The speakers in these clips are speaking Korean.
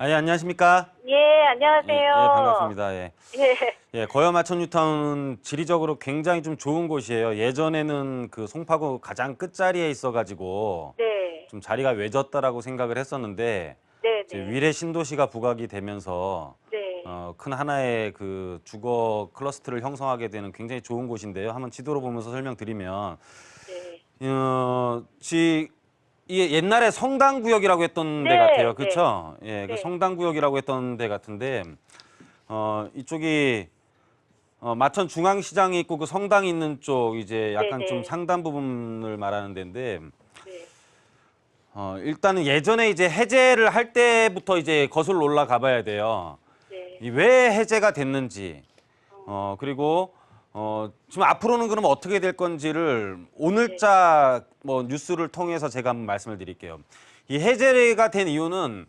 예, 안녕하십니까? 예, 안녕하세요. 반갑습니다. 예. 예, 예, 거여 마천 뉴타운은 지리적으로 굉장히 좀 좋은 곳이에요. 예전에는 그 송파구 가장 끝자리에 있어가지고 네, 좀 자리가 외졌다라고 생각을 했었는데 네, 이제 네, 위례 신도시가 부각이 되면서 네, 큰 하나의 그 주거 클러스터를 형성하게 되는 굉장히 좋은 곳인데요. 한번 지도로 보면서 설명드리면 네, 이게 옛날에 성당구역이라고 했던 데 네, 같아요. 네, 그렇죠? 예, 그 네, 성당구역이라고 했던 데 같은데 이쪽이 마천 중앙시장이 있고 그 성당이 있는 쪽 이제 네, 약간 좀 네, 상단 부분을 말하는 데인데 네, 일단은 예전에 이제 해제를 할 때부터 이제 거슬러 올라가 봐야 돼요. 네, 이 왜 해제가 됐는지 그리고 지금 앞으로는 그럼 어떻게 될 건지를 네, 오늘자 뭐 뉴스를 통해서 제가 한번 말씀을 드릴게요. 이 해제가 된 이유는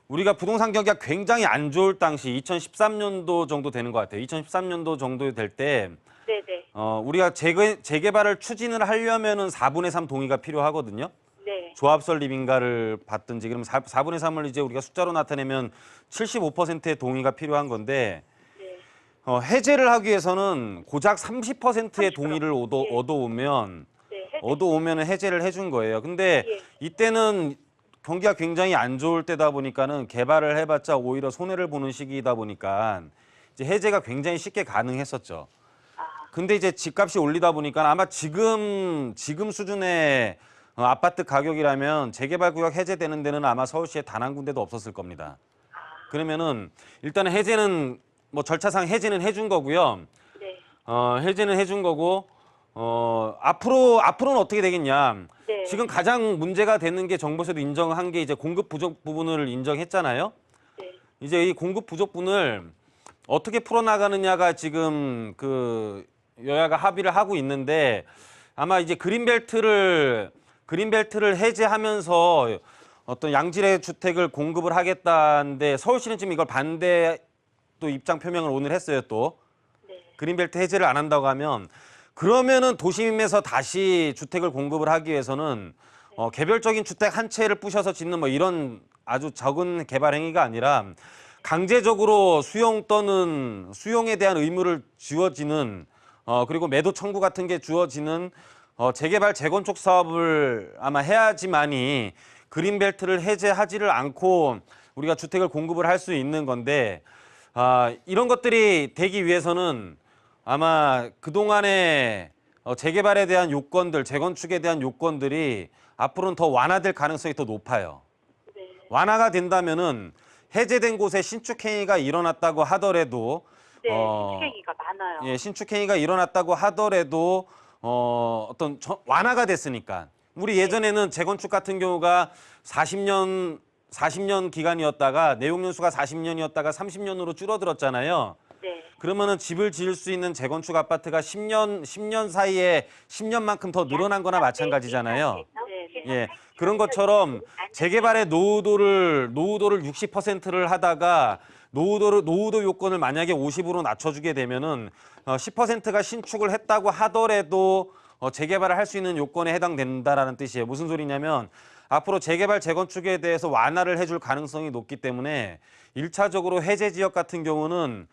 우리가 부동산 경기가 굉장히 안 좋을 당시 2013년도 정도 되는 것 같아요. 2013년도 정도 될 때 네, 네, 우리가 재개발을 추진을 하려면은 4분의 3 동의가 필요하거든요. 네, 조합 설립인가를 받든지 그러면 4분의 3을 이제 우리가 숫자로 나타내면 75%의 동의가 필요한 건데 네, 해제를 하기 위해서는 고작 30%의 30%. 동의를 예, 네, 해제. 얻어오면 해제를 해준 거예요. 근데 예, 이때는 경기가 굉장히 안 좋을 때다 보니까는 개발을 해봤자 오히려 손해를 보는 시기이다 보니까 이제 해제가 굉장히 쉽게 가능했었죠. 아, 근데 이제 집값이 올리다 보니까 아마 지금 수준의 아파트 가격이라면 재개발 구역 해제되는 데는 아마 서울시에 단 한 군데도 없었을 겁니다. 그러면은 일단은 해제는 뭐 절차상 해제는 해준 거고요. 네, 해제는 해준 거고 앞으로는 어떻게 되겠냐? 네, 지금 가장 문제가 되는 게 정부에서도 인정한 게 이제 공급 부족 부분을 인정했잖아요. 네, 이제 이 공급 부족분을 어떻게 풀어나가느냐가 지금 그 여야가 합의를 하고 있는데 아마 이제 그린벨트를 해제하면서 어떤 양질의 주택을 공급을 하겠다는데 서울시는 지금 이걸 반대 또 입장 표명을 오늘 했어요 또. 네, 그린벨트 해제를 안 한다고 하면 그러면은 도심에서 다시 주택을 공급을 하기 위해서는 개별적인 주택 한 채를 부셔서 짓는 뭐 이런 아주 적은 개발 행위가 아니라 강제적으로 수용 또는 수용에 대한 의무를 지워지는 그리고 매도 청구 같은 게 주어지는 재개발 재건축 사업을 아마 해야지만이 그린벨트를 해제하지를 않고 우리가 주택을 공급을 할 수 있는 건데 이런 것들이 되기 위해서는 아마 그동안의 재개발에 대한 요건들, 재건축에 대한 요건들이 앞으로는 더 완화될 가능성이 더 높아요. 네, 완화가 된다면은 해제된 곳에 신축 행위가 일어났다고 하더라도 네, 신축행위가 많아요. 예, 신축 행위가 일어났다고 하더라도 완화가 됐으니까. 우리 예전에는 재건축 같은 경우가 40년 기간이었다가 내용 연수가 40년이었다가 30년으로 줄어들었잖아요. 네, 그러면은 집을 지을 수 있는 재건축 아파트가 10년 사이에 10년만큼 더 늘어난 거나 마찬가지잖아요. 네, 예. 그런 것처럼 재개발의 노후도를 60%를 하다가 노후도 요건을 만약에 50으로 낮춰주게 되면은 10%가 신축을 했다고 하더라도 재개발을 할 수 있는 요건에 해당된다라는 뜻이에요. 무슨 소리냐면 앞으로 재개발 재건축에 대해서 완화를 해줄 가능성이 높기 때문에 1차적으로 해제 지역 같은 경우는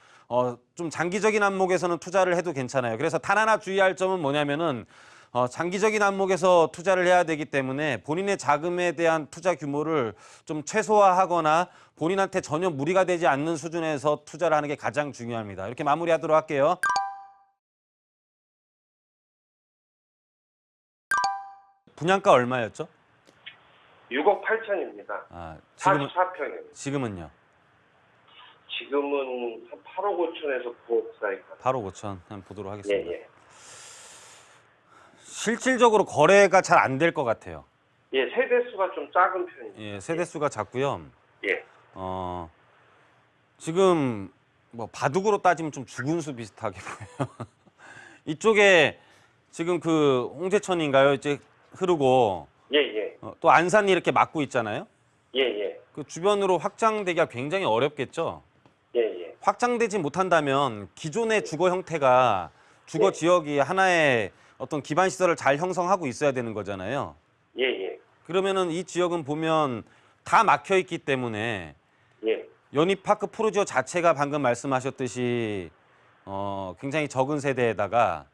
좀 장기적인 안목에서는 투자를 해도 괜찮아요. 그래서 단 하나 주의할 점은 뭐냐면은 장기적인 안목에서 투자를 해야 되기 때문에 본인의 자금에 대한 투자 규모를 좀 최소화하거나 본인한테 전혀 무리가 되지 않는 수준에서 투자를 하는 게 가장 중요합니다. 이렇게 마무리하도록 할게요. 분양가 얼마였죠? 6억 8천입니다. 지금은 44평이에요. 지금은요. 지금은 한 8억 5천에서 9억 사이. 8억 5천 한번 보도록 예, 하겠습니다. 예. 실질적으로 거래가 잘 안 될 것 같아요. 예, 세대수가 좀 작은 편입니다. 예, 세대수가 작고요. 예. 지금 뭐 바둑으로 따지면 좀 죽은 수 비슷하게 보여요. 이쪽에 지금 그 홍제천인가요? 이제 흐르고 예, 예. 또 안산이 이렇게 막고 있잖아요. 예, 예. 그 주변으로 확장되기가 굉장히 어렵겠죠. 예, 예. 확장되지 못한다면 기존의 주거 형태가 주거 네. 지역이 하나의 어떤 기반 시설을 잘 형성하고 있어야 되는 거잖아요. 예, 예. 그러면은 이 지역은 보면 다 막혀 있기 때문에 예. 연희파크 프루지오 자체가 방금 말씀하셨듯이 굉장히 적은 세대에다가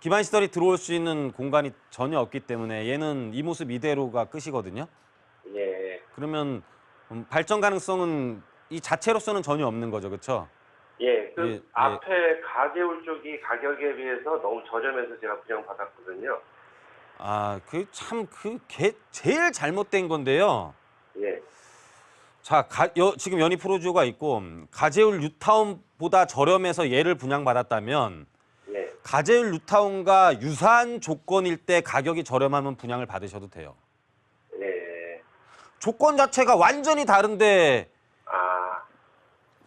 기반 시설이 들어올 수 있는 공간이 전혀 없기 때문에 얘는 이 모습 이대로가 끝이거든요. 예. 그러면 발전 가능성은 이 자체로서는 전혀 없는 거죠, 그렇죠? 예. 그 예, 앞에 가재울 쪽이 가격에 비해서 너무 저렴해서 제가 분양받았거든요. 아, 제일 잘못된 건데요. 예. 자, 지금 연희 프로지오가 있고 가재울 뉴타운보다 저렴해서 얘를 분양받았다면 예. 가재울 뉴타운과 유사한 조건일 때 가격이 저렴하면 분양을 받으셔도 돼요. 예. 조건 자체가 완전히 다른데 아.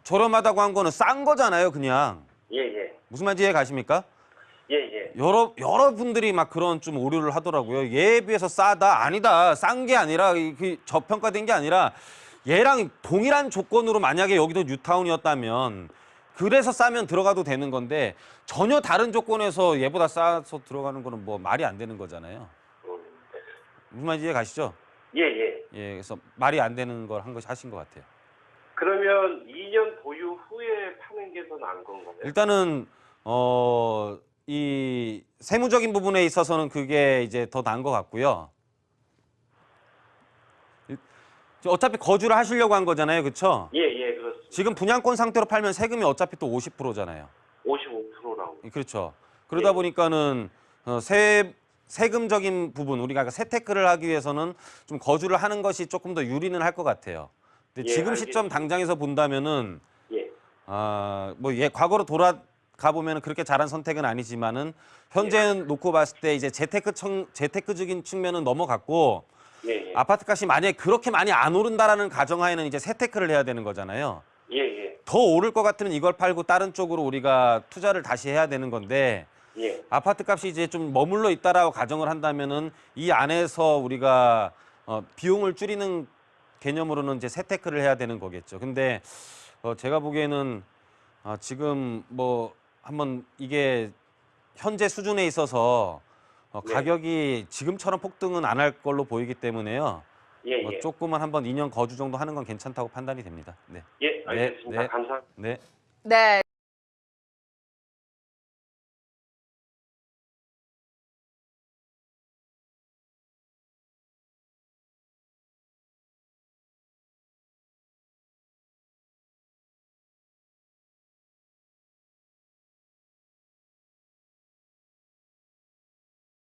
저렴하다고 한 거는 싼 거잖아요, 그냥. 예, 예. 무슨 말인지 이해 가십니까? 예, 예. 여러분들이 막 그런 좀 오류를 하더라고요. 얘에 비해서 싸다? 아니다. 싼 게 아니라 저평가된 게 아니라 얘랑 동일한 조건으로 만약에 여기도 뉴타운이었다면 그래서 싸면 들어가도 되는 건데 전혀 다른 조건에서 얘보다 싸서 들어가는 거는 뭐 말이 안 되는 거잖아요. 무슨 말인지 이해 가시죠? 예, 예. 예, 그래서 말이 안 되는 걸 하신 것 같아요. 그러면 2년 보유 후에 파는 게 더 나은 건가요? 일단은 이 세무적인 부분에 있어서는 그게 이제 더 나은 것 같고요. 어차피 거주를 하시려고 한 거잖아요, 그렇죠? 예, 예, 그렇습니다. 지금 분양권 상태로 팔면 세금이 어차피 또 50%잖아요. 55%라고. 그렇죠. 그러다 예. 보니까는 세금적인 부분, 우리가 세테크를 하기 위해서는 좀 거주를 하는 것이 조금 더 유리는 할 것 같아요. 근데 예, 지금 시점 알겠습니다. 당장에서 본다면은 예. 과거로 돌아가 보면 그렇게 잘한 선택은 아니지만은 현재 놓고 봤을 때 이제 재테크적인 측면은 넘어갔고 예, 예. 아파트 값이 만약에 그렇게 많이 안 오른다라는 가정하에는 이제 세테크를 해야 되는 거잖아요. 예, 예. 더 오를 것 같으면 이걸 팔고 다른 쪽으로 우리가 투자를 다시 해야 되는 건데 예. 아파트 값이 이제 좀 머물러 있다라고 가정을 한다면은 이 안에서 우리가 비용을 줄이는 개념으로는 이제 세테크를 해야 되는 거겠죠. 근데 제가 보기에는 지금 뭐 한번 이게 현재 수준에 있어서 네. 가격이 지금처럼 폭등은 안 할 걸로 보이기 때문에요. 예, 뭐 예. 조금은 한번 2년 거주 정도 하는 건 괜찮다고 판단이 됩니다. 네. 예, 알겠습니다. 네. 감사합니다. 네. 네.